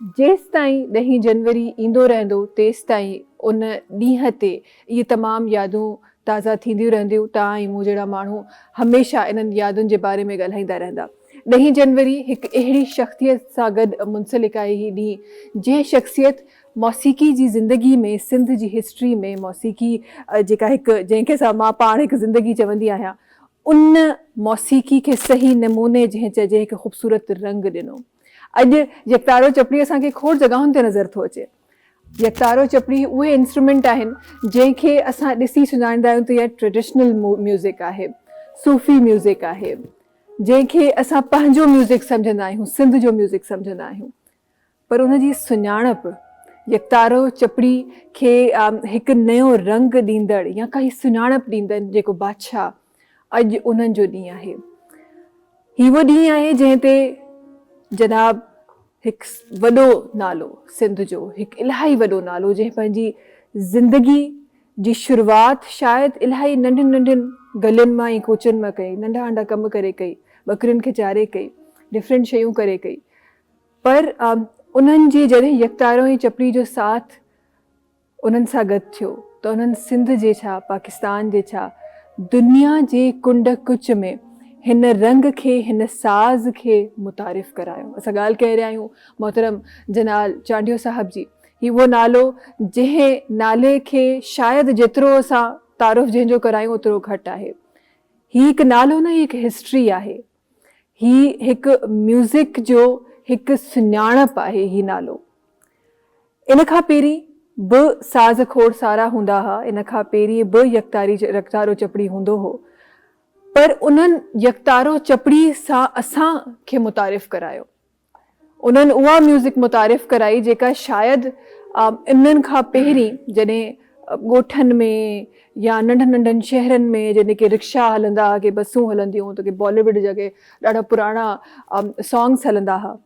जेसि ताईं 10 जनवरी ईंदो रहंदो तेसि ताईं उन ॾींहं ते इहे तमामु यादूं ताज़ा थींदियूं रहंदियूं। तव्हां ऐं मूं जहिड़ा माण्हू हमेशह इन्हनि यादुनि जे बारे में ॻाल्हाईंदा रहंदा। 10 जनवरी हिकु अहिड़ी शख़्सियत सां गॾु मुंसलिक आहे हीउ ॾींहुं, जंहिं शख़्सियत मौसीक़ी जी ज़िंदगी में, सिंध जी हिस्ट्री में मौसीक़ी जेका हिकु जंहिंखे सां मां पाण हिकु ज़िंदगी चवंदी आहियां, उन मौसीक़ी खे सही नमूने जंहिं चइजे हिकु ख़ूबसूरत रंग ॾिनो। अॼु यकतारो चपड़ी असांखे खोड़ जॻहुनि ते नज़र थो अचे। यकतारो चपड़ी उहे इंस्ट्रूमेंट आहिनि जंहिंखे असां ॾिसी सुञाणींदा आहियूं त इहा ट्रेडिशनल म्यूज़िक आहे, सूफ़ी म्यूज़िक आहे, जंहिंखे असां पंहिंजो म्यूज़िक सम्झंदा आहियूं, सिंध जो म्यूज़िक सम्झंदा आहियूं। पर उनजी सुञाणप यकतारो चपड़ी खे हिकु नयो रंग ॾींदड़ या काई सुञाणप ॾींदड़ जेको बादशाह, अॼु उन्हनि जो ॾींहुं आहे। ही उहो ॾींहुं आहे जंहिं ते जनाब हिकु वॾो नालो सिंध जो, हिकु इलाही वॾो नालो, जंहिं पंहिंजी ज़िंदगी जी शुरूआति शायदि इलाही नंढियुनि नंढियुनि गलियुनि मां ऐं कोचनि मां कई, नंढा नंढा कम करे कई, ॿकरियुनि खे चारे कई, डिफरेंट शयूं करे कई। पर उन्हनि जी जॾहिं यकतारो ऐं चपड़ी जो साथ उन्हनि सां गॾु थियो त उन्हनि सिंध जे छा, पाकिस्तान जे छा, दुनिया जे कुंड कुच में हिन रंग खे, हिन साज़ खे मुतारिफ़ करायो। असां ॻाल्हि करे रहिया आहियूं मोहतरम जनाल चांडियो साहब जी। ही उहो नालो जंहिं नाले खे शायदि जेतिरो असां तारुफ़ जंहिंजो करायूं ओतिरो घटि आहे। ही हिकु नालो न, हिकु हिस्ट्री आहे। ही हिकु म्यूज़िक जो हिकु सुञाणप आहे ही नालो। इन खां पहिरीं बि साज़ खोड़ सारा हूंदा हुआ, इन खां पहिरीं बि यकतारो चपड़ी हूंदो हो, पर उन्हनि यकतारो चपड़ी सां असांखे मुतारिफ़ करायो। उन्हनि उहा म्यूज़िक मुतारिफ़ कराई जेका शायदि इन्हनि खां पहिरीं जॾहिं ॻोठनि में या नंढनि नंढनि शहरनि में जॾहिं के रिक्शा हलंदा हुआ, के बसूं हलंदियूं, त के बॉलीवुड जा के ॾाढा पुराणा सॉन्ग्स हलंदा हुआ।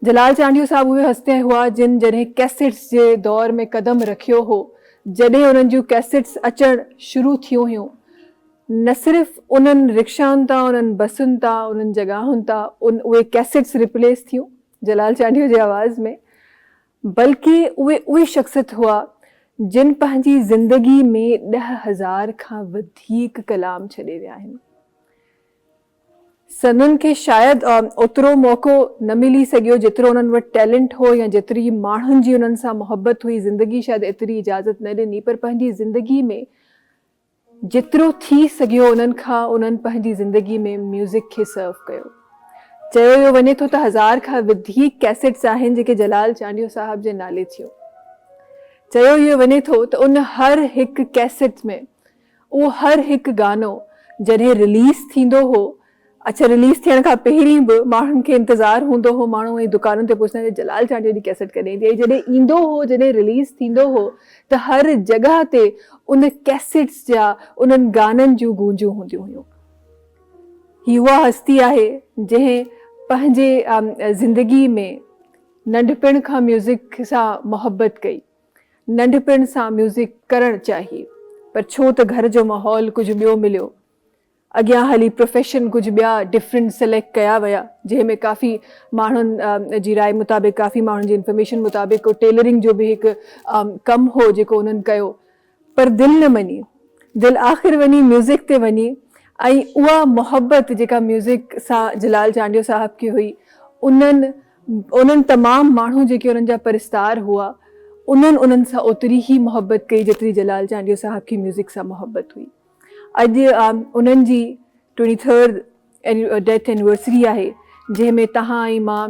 जलाल चांडियो साहब उहे हस्ती हुआ जिन जॾहिं कैसेट्स जे दौर में क़दम रखियो हो। जॾहिं उन्हनि जूं कैसेट्स अचणु शुरू थियूं हुयूं, न सिर्फ़ु उन्हनि रिक्शाउनि तां, उन्हनि बसुनि तां, उन्हनि जॻहुनि तां उहे कैसेट्स रिप्लेस थियूं जलाल चांडियो जे आवाज़ में, बल्कि उहे शख़्सियत हुआ जिन पंहिंजी ज़िंदगी में 10,000 खां वधीक कलाम छॾे विया आहिनि। सनुनि खे शायदि ओतिरो मौक़ो न मिली सघियो जेतिरो उन्हनि वटि टैलेंट हो या जेतिरी माण्हुनि जी उन्हनि सां मोहबत हुई, ज़िंदगी शायदि एतिरी इजाज़त न ॾिनी, पर पंहिंजी ज़िंदगी में जेतिरो थी सघियो उन्हनि खां उन्हनि पंहिंजी ज़िंदगी में म्यूज़िक खे सर्व कयो। चयो वियो वञे थो त 1000 खां वधीक कैसेट्स आहिनि जेके जलाल चांडियो साहब जे नाले थियो। चयो इहो वञे थो त उन हर हिकु कैसेट में उहो हर हिकु गानो जॾहिं रिलीज़ थींदो हो, अच्छा रिलीज़ थियण खां पहिरीं बि माण्हुनि खे इंतज़ारु हूंदो हो, माण्हू ऐं दुकानुनि ते पुछंदा जलाल चांडियो जी कैसेट कॾहिं ईंदी, ऐं जॾहिं ईंदो हो, जॾहिं रिलीज़ थींदो हो त हर जॻह ते उन कैसेट्स जा उन्हनि गाननि जूं गूंजूं हूंदियूं हुयूं। ही उहा हस्ती आहे जंहिं पंहिंजे ज़िंदगी में नंढपण खां म्यूज़िक सां मोहबत कई, नंढपण सां म्यूज़िक करणु चाही, पर छो त घर जो माहौल कुझु ॿियो मिलियो, अॻियां हली प्रोफेशन कुझु ॿिया डिफरेंट सिलेक्ट कया विया, जंहिंमें काफ़ी माण्हुनि जी राय मुताबिक़, काफ़ी माण्हुनि जी इंफॉर्मेशन मुताबिक़ टेलरिंग जो बि हिकु कमु हो जेको उन्हनि कयो, पर दिलि न मञी, दिलि आख़िर वञी म्यूज़िक ते वञी। ऐं उहा मोहबत जेका म्यूज़िक सां जलाल चांडियो साहब खे हुई, उन्हनि तमामु माण्हू जेके उन्हनि जा परिस्तार हुआ, उन्हनि सां ओतिरी ई मोहबत कई जेतिरी जलाल चांडियो साहब खे म्यूज़िक सां मोहबत हुई। अॼु उन्हनि जी 23rd डेथ एनिवर्सरी आहे, जंहिंमें तव्हां ऐं मां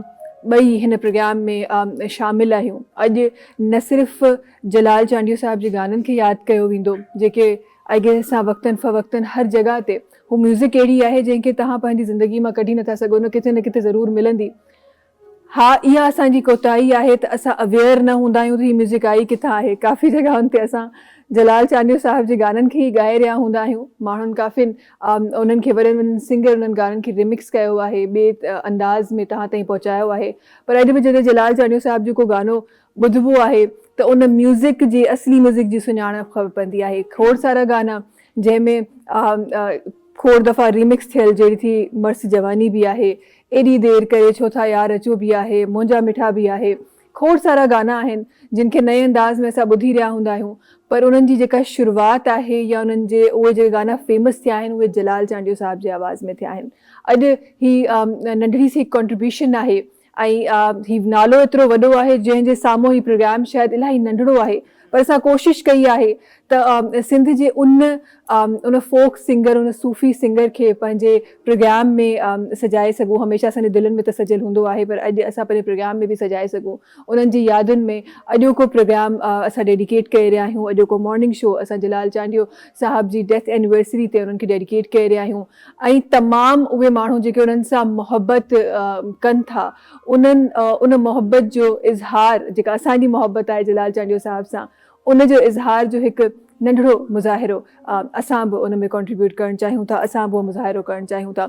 ॿई हिन प्रोग्राम में शामिलु आहियूं। अॼु न सिर्फ़ु जलाल चांडियो साहब जे गाननि खे यादि कयो वेंदो, जेके अॻे सां वक़्तन फ़वक़्तन हर जॻह ते, हू म्यूज़िक अहिड़ी आहे जंहिंखे तव्हां पंहिंजी ज़िंदगी मां कढी नथा सघो, न किथे ज़रूरु मिलंदी। हा, इहा असांजी कोताही आहे त असां अवेयर न हूंदा आहियूं त हीअ म्यूज़िक आई किथां आहे। काफ़ी जॻहुनि ते असां जलाल चांडियो साहब जे गाननि खे ई ॻाए रहिया हूंदा आहियूं। माण्हुनि काफ़ी उन्हनि खे वॾनि वॾनि सिंगर उन्हनि गाननि खे रिमिक्स कयो आहे, ॿिए अंदाज़ में तव्हां ताईं पहुचायो आहे, पर अॼु बि जॾहिं जलाल चांडियो साहब जो को गानो ॿुधिबो आहे त उन म्यूज़िक जी, असली म्यूज़िक जी सुञाणप ख़बर पवंदी आहे। खोड़ सारा गाना जंहिंमें खोड़ दफ़ा रिमिक्स थियल, जहिड़ी थी मर्स जवानी बि आहे, एॾी देरि करे छो था यार अचो बि आहे, मुंहिंजा मिठा बि आहे, खोड़ सारा गाना आहिनि जिन खे नए अंदाज़ में असां ॿुधी रहिया हूंदा आहियूं, पर उन्हनि जी जेका शुरूआति आहे या उन्हनि जे उहे जेके गाना फेमस थिया आहिनि उहे जलाल चांडियो साहिब जे आवाज़ में थिया आहिनि। अॼु ही नंढड़ी सी कॉन्ट्रीब्यूशन आहे ऐं ही नालो एतिरो वॾो आहे जंहिंजे साम्हूं ही प्रोग्राम शायदि इलाही नंढड़ो आहे, पर असां कोशिशि कई आहे त सिंध जे उन फोक सिंगर, उन सूफ़ी सिंगर खे पंहिंजे प्रोग्राम में सजाए सघूं। हमेशह असांजे दिलनि में त सजियल हूंदो आहे, पर अॼु असां पंहिंजे प्रोग्राम में बि सजाए सघूं। उन्हनि जी यादुनि में अॼोको प्रोग्राम असां डेडिकेट करे रहिया आहियूं। अॼोको मॉर्निंग शो असां जलाल चांडियो साहिब जी डेथ एनिवर्सरी ते उन्हनि खे डेडिकेट करे रहिया आहियूं। ऐं तमामु उहे माण्हू जेके उन्हनि सां मोहबत कनि था, उन मोहबत जो इज़हार, जेका असांजी मोहबत आहे जलाल चांडियो साहिब सां, उन जो इज़हार जो हिकु नंढड़ो मुज़ाहिरो असां बि उन में कॉन्ट्रीब्यूट करणु चाहियूं था, असां बि उहो मुज़ाहिरो करणु चाहियूं था।